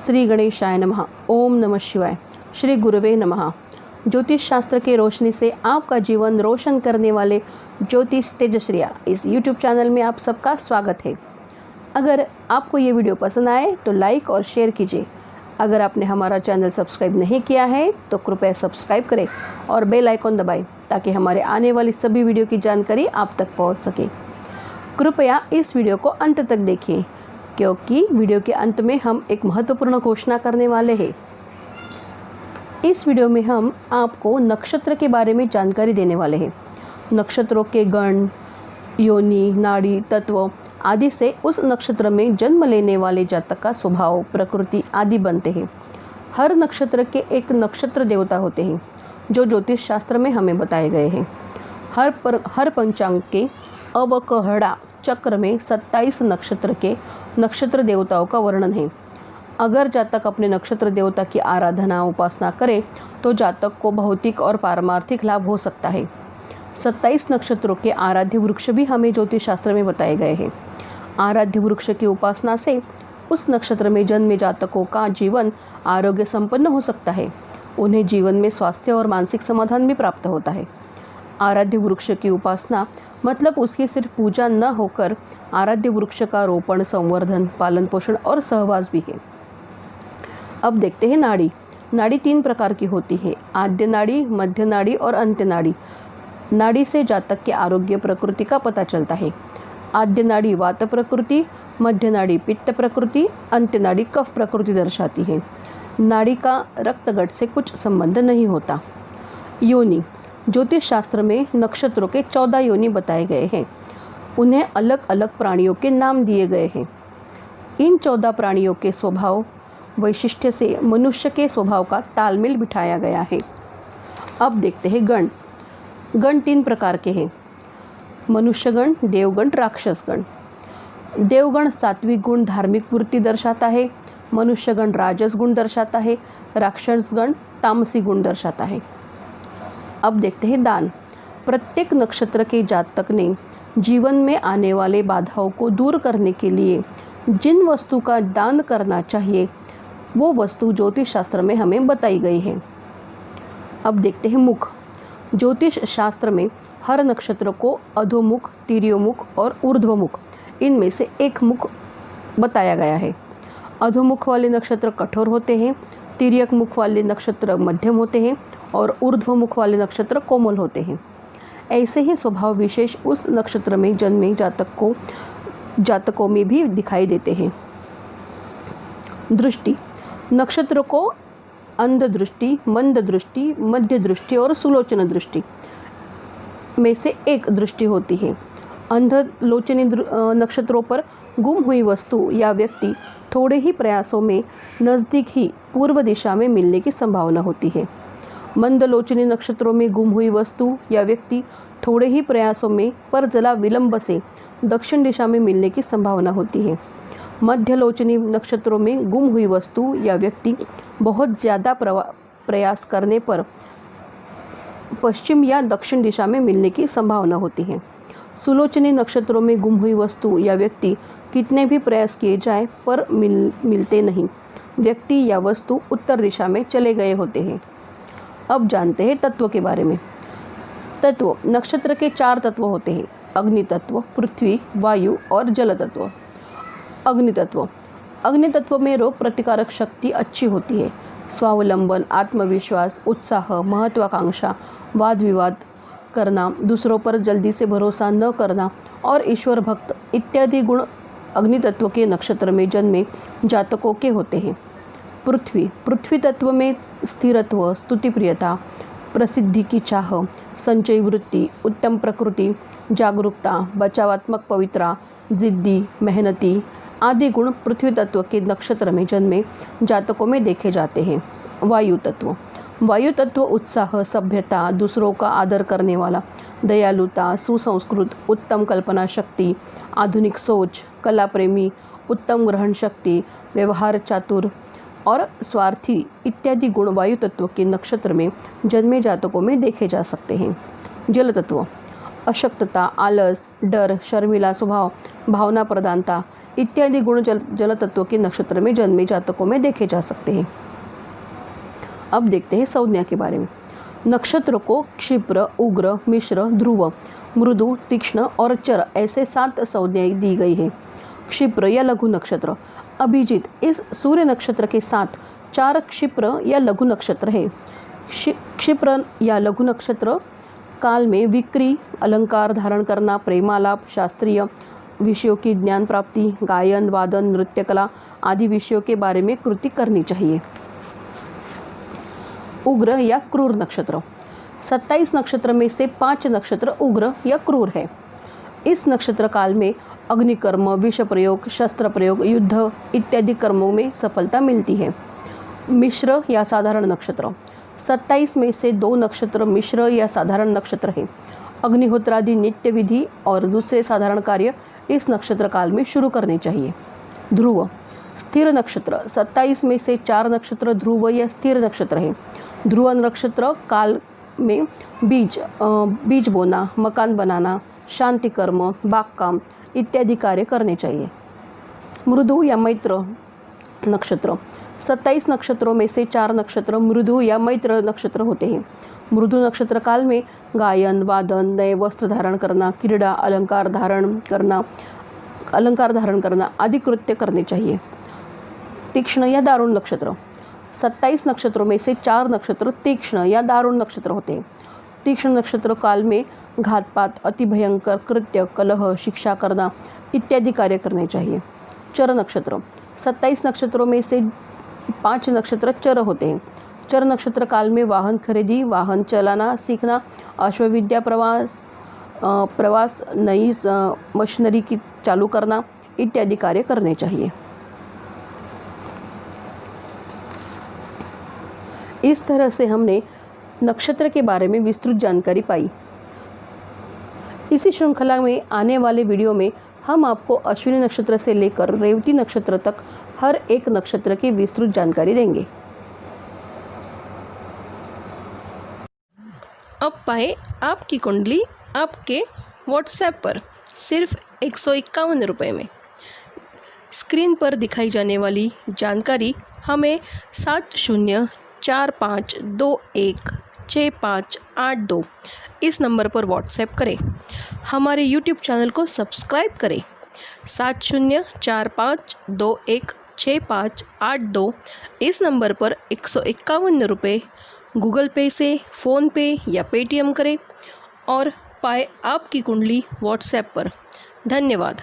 श्री गणेशाय नमः। ओम नमः शिवाय। श्री गुरुवे नमः। ज्योतिष शास्त्र के रोशनी से आपका जीवन रोशन करने वाले ज्योतिष तेजश्रिया इस यूट्यूब चैनल में आप सबका स्वागत है। अगर आपको ये वीडियो पसंद आए तो लाइक और शेयर कीजिए। अगर आपने हमारा चैनल सब्सक्राइब नहीं किया है तो कृपया सब्सक्राइब करें और बेल आइकॉन दबाएं ताकि हमारे आने वाली सभी वीडियो की जानकारी आप तक पहुंच सके। कृपया इस वीडियो को अंत तक देखिए क्योंकि वीडियो के अंत में हम एक महत्वपूर्ण घोषणा करने वाले हैं। इस वीडियो में हम आपको नक्षत्र के बारे में जानकारी देने वाले हैं। नक्षत्रों के गण, योनि, नाड़ी, तत्व आदि से उस नक्षत्र में जन्म लेने वाले जातक का स्वभाव, प्रकृति आदि बनते हैं। हर नक्षत्र के एक नक्षत्र देवता होते हैं जो ज्योतिष शास्त्र में हमें बताए गए हैं। हर पंचांग के अवकहड़ा चक्र में 27 नक्षत्र के नक्षत्र देवताओं का वर्णन है। अगर जातक अपने नक्षत्र देवता की आराधना उपासना करे तो जातक को भौतिक और पारमार्थिक लाभ हो सकता है। 27 नक्षत्रों के आराध्य वृक्ष भी हमें ज्योतिष शास्त्र में बताए गए हैं। आराध्य वृक्ष की उपासना से उस नक्षत्र में जन्मे जातकों का जीवन आरोग्य संपन्न हो सकता है। उन्हें जीवन में स्वास्थ्य और मानसिक समाधान भी प्राप्त होता है। आराध्य वृक्ष की उपासना मतलब उसकी सिर्फ पूजा न होकर आराध्य वृक्ष का रोपण, संवर्धन, पालन पोषण और सहवास भी है। अब देखते हैं नाड़ी। नाड़ी 3 प्रकार की होती है: आद्य नाड़ी, मध्य नाड़ी और अंत्य नाड़ी। नाड़ी से जातक के आरोग्य प्रकृति का पता चलता है। आद्य नाड़ी वात प्रकृति, मध्य नाड़ी पित्त प्रकृति, अंत्य नाड़ी कफ प्रकृति दर्शाती है। नाड़ी का रक्तगढ़ से कुछ संबंध नहीं होता। योनि। ज्योतिष शास्त्र में नक्षत्रों के 14 योनि बताए गए हैं। उन्हें अलग अलग प्राणियों के नाम दिए गए हैं। इन 14 प्राणियों के स्वभाव वैशिष्ट्य से मनुष्य के स्वभाव का तालमेल बिठाया गया है। अब देखते हैं गण। गण 3 प्रकार के हैं: मनुष्यगण, देवगण, राक्षसगण। देवगण सात्विक गुण, धार्मिक वृत्ति दर्शाता है। मनुष्यगण राजस गुण दर्शाता है। राक्षसगण तामसी गुण दर्शाता है। अब देखते हैं दान। प्रत्येक नक्षत्र के जातक ने जीवन में आने वाले बाधाओं को दूर करने के लिए जिन वस्तु का दान करना चाहिए वो वस्तु ज्योतिष शास्त्र में हमें बताई गई है। अब देखते हैं मुख। ज्योतिष शास्त्र में हर नक्षत्र को अधोमुख, तिर्योमुख और ऊर्ध्वमुख इनमें से एक मुख बताया गया है। अधोमुख वाले नक्षत्र कठोर होते हैं, तिर्यक मुख वाले नक्षत्र मध्यम होते हैं और ऊर्ध्वमुख वाले नक्षत्र कोमल होते हैं। ऐसे ही स्वभाव विशेष उस नक्षत्र में जन्मे जातकों में भी दिखाई देते हैं। दृष्टि। नक्षत्र को अंध दृष्टि, मंद दृष्टि, मध्य दृष्टि और सुलोचन दृष्टि में से एक दृष्टि होती है। अंधलोचनी नक्षत्रों पर गुम हुई वस्तु या व्यक्ति थोड़े ही प्रयासों में नज़दीक ही पूर्व दिशा में मिलने की संभावना होती है। मंदलोचनी नक्षत्रों में गुम हुई वस्तु या व्यक्ति थोड़े ही प्रयासों में पर जरा विलंब से दक्षिण दिशा में मिलने की संभावना होती है। मध्यलोचनी नक्षत्रों में गुम हुई वस्तु या व्यक्ति बहुत ज़्यादा प्रयास करने पर पश्चिम या दक्षिण दिशा में मिलने की संभावना होती है। सुलोचनी नक्षत्रों में गुम हुई वस्तु या व्यक्ति कितने भी प्रयास किए जाए पर मिलते नहीं। व्यक्ति या वस्तु उत्तर दिशा में चले गए होते हैं। अब जानते हैं तत्व के बारे में। तत्व। नक्षत्र के 4 तत्व होते हैं: अग्नि तत्व, पृथ्वी, वायु और जल तत्व। अग्नि तत्व। अग्नि तत्व में रोग प्रतिकारक शक्ति अच्छी होती है। स्वावलंबन, आत्मविश्वास, उत्साह, महत्वाकांक्षा, वाद विवाद करना, दूसरों पर जल्दी से भरोसा न करना और ईश्वर भक्त इत्यादि गुण अग्नि तत्व के नक्षत्र में जन्मे जातकों के होते हैं। पृथ्वी। पृथ्वी तत्व में स्थिरत्व, स्तुतिप्रियता, प्रसिद्धि की चाह, संचय वृत्ति, उत्तम प्रकृति, जागरूकता, बचावात्मक पवित्रा, जिद्दी, मेहनती आदि गुण पृथ्वी तत्व के नक्षत्र में जन्मे जातकों में देखे जाते हैं। वायु तत्व। वायु तत्व उत्साह, सभ्यता, दूसरों का आदर करने वाला, दयालुता, सुसंस्कृत, उत्तम कल्पना शक्ति, आधुनिक सोच, कला प्रेमी, उत्तम ग्रहण शक्ति, व्यवहार चातुर और स्वार्थी इत्यादि गुण वायु तत्व के नक्षत्र में जन्मे जातकों में देखे जा सकते हैं। जल तत्व। अशक्तता, आलस, डर, शर्मिला स्वभाव, भावना प्रधानता, इत्यादि गुण जल तत्व के नक्षत्र में जन्मे जातकों में देखे जा सकते हैं। अब देखते हैं संज्ञा के बारे में। नक्षत्र को क्षिप्र, उग्र, मिश्र, ध्रुव, मृदु, तीक्ष्ण और चर ऐसे 7 संज्ञाएं दी गई है। क्षिप्र या लघु नक्षत्र। अभिजीत इस सूर्य नक्षत्र के साथ 4 क्षिप्र या लघु नक्षत्र है। क्षिप्र या लघु नक्षत्र काल में विक्री, अलंकार धारण करना, प्रेमालाप, शास्त्रीय विषयों की ज्ञान प्राप्ति, गायन, वादन, नृत्य कला आदि विषयों के बारे में कृति करनी चाहिए। उग्र या क्रूर नक्षत्र। 27 नक्षत्र में से 5 नक्षत्र उग्र या क्रूर है। इस नक्षत्र काल में अग्निकर्म, विष प्रयोग, शस्त्र प्रयोग, युद्ध इत्यादि कर्मों में सफलता मिलती है। मिश्र या साधारण नक्षत्र। 27 में से 2 नक्षत्र मिश्र या साधारण नक्षत्र हैं। अग्निहोत्रादि नित्य विधि और दूसरे साधारण कार्य इस नक्षत्र काल में शुरू करने चाहिए। ध्रुव स्थिर नक्षत्र। 27 में से 4 नक्षत्र ध्रुव या स्थिर नक्षत्र हैं। ध्रुव नक्षत्र काल में बीज बोना, मकान बनाना, शांति कर्म, बागकाम इत्यादि कार्य करने चाहिए। मृदु या मैत्र नक्षत्र। 27 नक्षत्रों में से 4 नक्षत्र मृदु या मैत्र नक्षत्र होते हैं। मृदु नक्षत्र काल में गायन, वादन, नए वस्त्र धारण करना, क्रीड़ा, अलंकार धारण करना आदि कृत्य करने चाहिए। तीक्ष्ण या दारुण नक्षत्र। 27 नक्षत्रों में से 4 नक्षत्र तीक्ष्ण या दारुण नक्षत्र होते हैं। तीक्ष्ण नक्षत्र काल में घातपात, अति भयंकर कृत्य, कलह, शिक्षा करना इत्यादि कार्य करने चाहिए। चर नक्षत्र। 27 नक्षत्रों में से 5 नक्षत्र चर होते हैं। चर नक्षत्र काल में वाहन खरीदी, वाहन चलाना सीखना, अश्वविद्या, प्रवास, नई मशीनरी की चालू करना इत्यादि कार्य करने चाहिए। इस तरह से हमने नक्षत्र के बारे में विस्तृत जानकारी पाई। इसी श्रृंखला में आने वाले वीडियो में हम आपको अश्विनी नक्षत्र से लेकर रेवती नक्षत्र तक हर एक नक्षत्र की विस्तृत जानकारी देंगे। अब पाए आपकी कुंडली आपके व्हाट्सएप पर सिर्फ 151 रुपये में। स्क्रीन पर दिखाई जाने वाली जानकारी हमें 7045216582 इस नंबर पर व्हाट्सएप करें। हमारे यूट्यूब चैनल को सब्सक्राइब करें। 7045216582 इस नंबर पर 151 रुपये गूगल पे से, फ़ोन पे या पेटीएम करें और पाए आपकी कुंडली व्हाट्सएप पर। धन्यवाद।